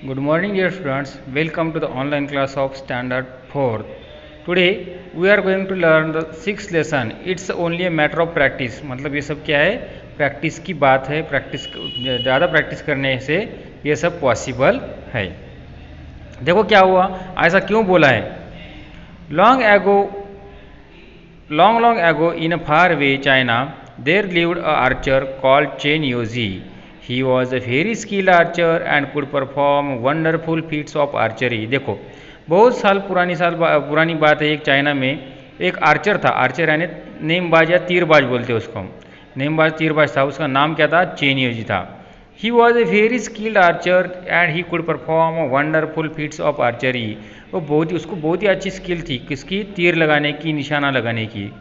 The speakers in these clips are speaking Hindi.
Good morning, dear students. Welcome to the online class of Standard 4th. Today we are going to learn the sixth lesson. It's only a matter of practice. मतलब ये सब क्या है? प्रैक्टिस की बात है. प्रैक्टिस ज़्यादा प्रैक्टिस करने से ये सब पॉसिबल है. देखो क्या हुआ, ऐसा क्यों बोला है. Long ago, long ago, in a far away China, there lived a archer called Chen Yozi. He was a very skilled archer and could perform wonderful feats of archery. देखो बहुत साल पुरानी बात है. एक चाइना में एक आर्चर था. आर्चर यानी नेमबाज या तीरबाज बोलते हैं उसको. नेमबाज तीरबाज था. उसका नाम क्या था? चेन योजी था. He was a very skilled archer and he could perform wonderful feats of archery. वो उसको बहुत ही अच्छी स्किल थी. किसकी? तीर लगाने की, निशाना लगाने की.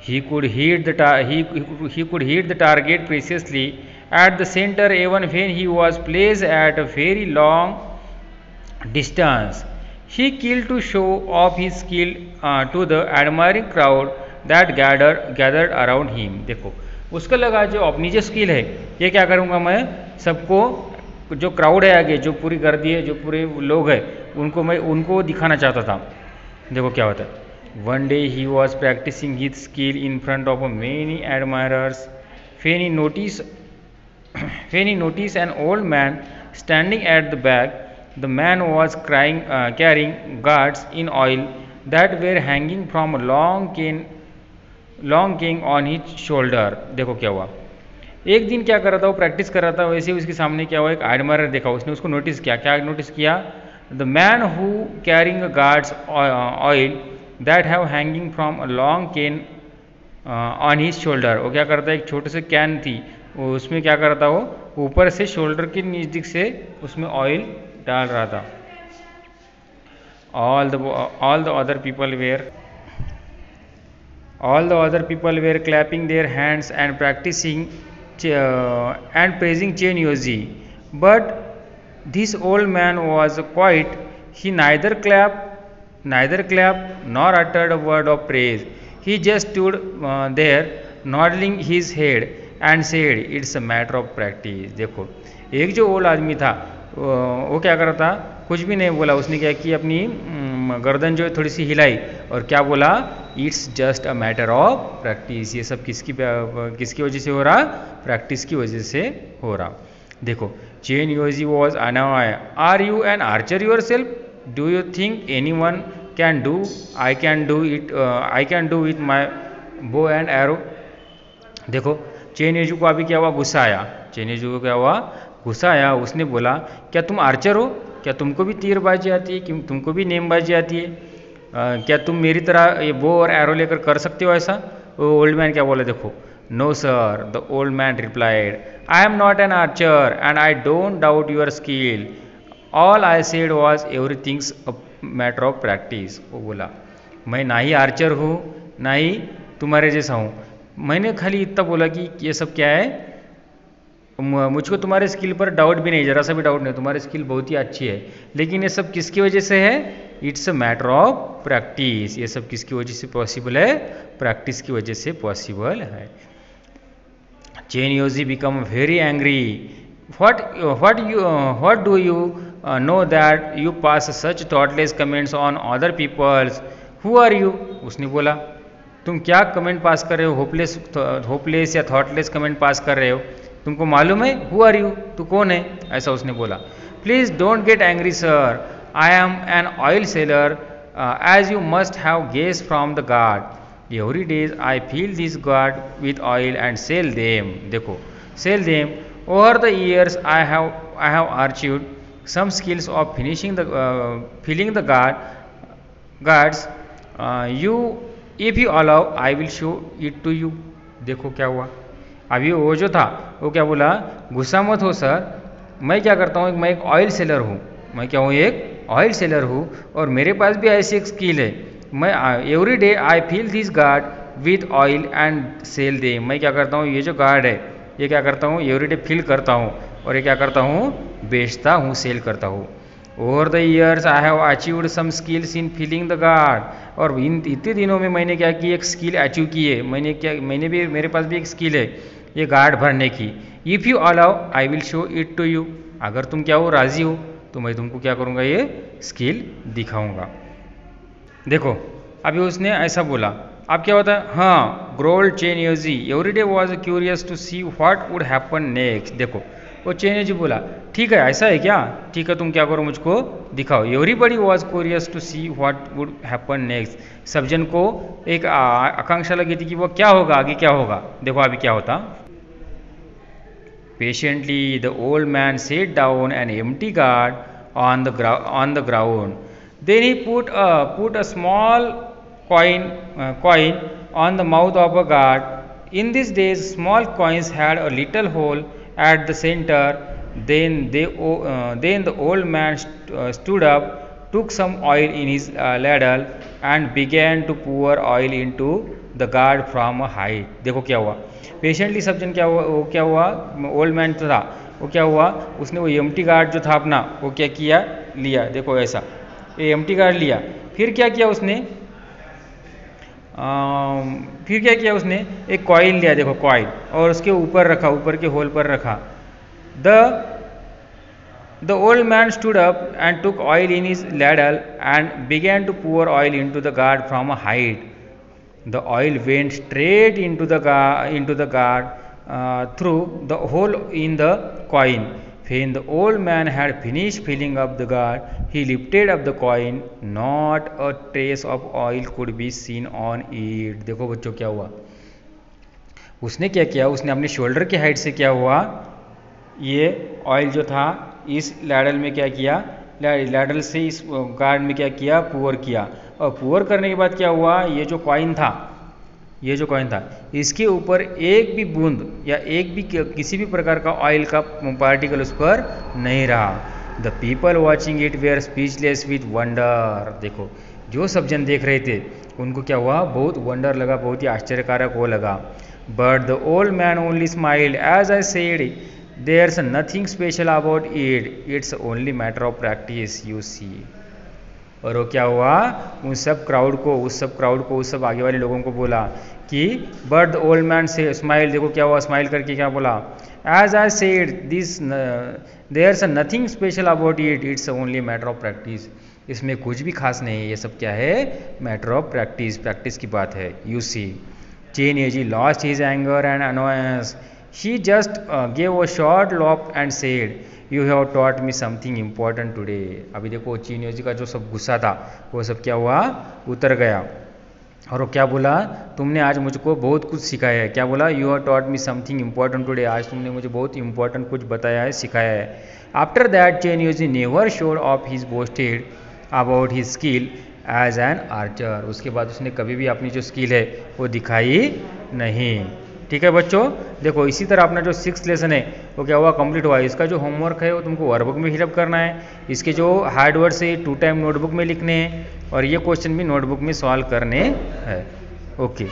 He could hit the target precisely at the center even when he was placed at a very long distance. He killed to show off his skill to the admiring crowd that gathered around him. देखो उसका लगा जो अपनी जो स्किल है ये क्या करूँगा मैं सबको, जो क्राउड है आगे, जो पूरी गर्दी है, जो पूरे लोग हैं उनको दिखाना चाहता था. देखो क्या होता है. One day he was practicing his skill in front of many admirers when he noticed an old man standing at the back. The man was carrying gourds in oil that were hanging from a long cane on his shoulder. देखो क्या हुआ. एक दिन क्या कर रहा था, वो प्रैक्टिस कर रहा था. वैसे ही उसके सामने क्या हुआ, एक एडमायरर देखा. उसने उसको नोटिस किया. क्या नोटिस किया? The man who carrying guards oil that have hanging from a long can on his shoulder. वो क्या करता है, एक छोटे से कैन थी, उसमें क्या कर रहा था, वो ऊपर से शोल्डर के नज़दीक से उसमें ऑयल डाल रहा था. all the other people were clapping their hands and practicing and praising Chen Yozi. But this old man was quiet. He neither clapped nor uttered a word of praise. He just stood there nodding his head and said, "It's a matter of practice." देखो एक जो ओल्ड आदमी था वो क्या कर रहा था, कुछ भी नहीं बोला. उसने क्या की, अपनी गर्दन जो है थोड़ी सी हिलाई और क्या बोला, it's just a matter of practice. ये सब किसकी वजह से हो रहा? प्रैक्टिस की वजह से हो रहा. देखो Chen Yoji was annoy. Are you an archer yourself? Do you think anyone can do? I can do with my bow and arrow. देखो चेन योजू को अभी क्या हुआ, गुस्सा आया. चेन योजू को क्या हुआ, गुस्सा आया. उसने बोला, क्या तुम आर्चर हो? क्या तुमको भी तीरबाजी आती है? कि तुमको भी नेमबाजी आती है? क्या तुम मेरी तरह ये बो और एरो लेकर कर सकते हो ऐसा? वो ओल्ड मैन क्या बोला, देखो. No sir, the old man replied, I am not an archer and I don't doubt your skill. All I said was everything's a matter of practice. वो बोला, मैं ना ही आर्चर हूँ ना ही तुम्हारे जैसा हूँ. मैंने खाली इतना बोला कि ये सब क्या है, मुझको तुम्हारे स्किल पर डाउट भी नहीं, ज़रा सा भी डाउट नहीं. तुम्हारी स्किल बहुत ही अच्छी है, लेकिन ये सब किसकी वजह से है? It's a matter of practice. ये सब किसकी वजह से पॉसिबल है? प्रैक्टिस की वजह से पॉसिबल है. Chen Yoji become very angry. what do you know that you pass such thoughtless comments on other people's? who are you? उसने बोला, तुम क्या कमेंट पास कर रहे हो, होपलेस या थॉटलेस कमेंट पास कर रहे हो? तुमको मालूम है? Who are you? तू कौन है? ऐसा उसने बोला. Please don't get angry sir, I am an oil seller as you must have guess from the gourd. Every days I fill this gourd with oil and sell them. देखो sell them. Over the years I have achieved some skills of filling the guards. If you allow, I will show it to you. देखो क्या हुआ. अभी वो जो था वो क्या बोला, गुस्सा मत हो सर, मैं क्या करता हूँ, मैं एक ऑयल सेलर हूँ. मैं क्या हूँ, एक ऑयल सेलर हूँ और मेरे पास भी ऐसी एक स्किल है. मैं every day I fill this gourd with oil and sell they. मैं क्या करता हूँ, ये जो गार्ड है ये क्या करता हूँ, एवरी डे फिल करता हूँ और ये क्या करता हूँ, बेचता हूँ, सेल करता हूँ. Over the years I have achieved some skills in filling the gourd. और इतने दिनों में मैंने क्या की, एक स्किल अचीव की है. मेरे पास भी एक स्किल है ये गार्ड भरने की. If you allow I will show it to you. अगर तुम क्या हो, राज़ी हो तो मैं तुमको क्या करूँगा, ये स्किल दिखाऊंगा। देखो अभी उसने ऐसा बोला, अब क्या होता है, हाँ growled Chen Yoji every day was curious to see what would happen next. देखो वो चेन योजी बोला ठीक है ऐसा है क्या, ठीक है तुम क्या करो मुझको दिखाओ। Everybody was curious to see what would happen next. सब जन को एक आकांक्षा लगी थी कि वो क्या होगा, आगे क्या होगा। देखो अभी क्या होता, patiently the old man set down an empty guard on the ground. Then he put a small coin on the mouth of a guard. In these days, small coins had a little hole at the center. Then the old man stood up, took some oil in his ladle, and began to pour oil into the guard from a height. देखो क्या हुआ, पेशेंटली सब जन क्या हुआ, ओल्ड मैन था वो क्या हुआ, उसने वो एम्प्टी गार्ड जो था अपना वो क्या किया, लिया। देखो ऐसा ये एम्प्टी गार्ड लिया, फिर क्या किया उसने, एक कॉइन लिया। देखो कॉइन, और उसके ऊपर रखा, ऊपर के होल पर रखा। The old man stood up and took oil in his ladle and began to pour oil into the guard from a height. The oil went straight into the guard through the hole in the coin. When the old man had finished filling up the guard, he lifted up the coin. Not a trace of oil could be seen on it. देखो बच्चों क्या हुआ, उसने क्या किया, उसने अपने शोल्डर के हाइट से क्या हुआ, ये ऑयल जो था इस लैडल में क्या किया, लैडल से इस गार्ड में क्या किया, पुअर किया। और पुअर करने के बाद क्या हुआ, ये जो कॉइन था इसके ऊपर एक भी बूंद या एक भी किसी भी प्रकार का ऑयल का पार्टिकल उस पर नहीं रहा। The people watching it were speechless with wonder. देखो जो सब जन देख रहे थे उनको क्या हुआ, बहुत वंडर लगा, बहुत ही आश्चर्यकारक वो लगा। But the old man only smiled as I said there's nothing special about it, it's only matter of practice you see. और वो क्या हुआ, उस सब क्राउड को उस सब आगे वाले लोगों को बोला कि बट द ओल्ड मैन से स्माइल। देखो क्या हुआ, स्माइल करके क्या बोला, as I said this there's nothing special about it, it's only matter of practice. इसमें कुछ भी खास नहीं है, ये सब क्या है, मैटर ऑफ प्रैक्टिस की बात है। You see Chen Yaozi lost his anger and annoyance, she just gave a short laugh and said you have taught me something important today. अभी देखो चीनियो जी का जो सब गुस्सा था वो सब क्या हुआ, उतर गया। और वो क्या बोला, तुमने आज मुझको बहुत कुछ सिखाया है। क्या बोला, you have taught me something important today, आज तुमने मुझे बहुत इंपॉर्टेंट कुछ बताया है, सिखाया है। After that Chenyo ji never showed off his boasted about his skill as an archer. उसके बाद उसने कभी भी अपनी जो स्किल है वो दिखाई नहीं। ठीक है बच्चों, देखो इसी तरह अपना जो 6th लेसन है वो क्या हुआ, कंप्लीट हुआ। इसका जो होमवर्क है वो तुमको वर्कबुक में फिलअप करना है। इसके जो हार्ड वर्ड्स है 2 टाइम नोटबुक में लिखने हैं और ये क्वेश्चन भी नोटबुक में सॉल्व करने हैं। ओके।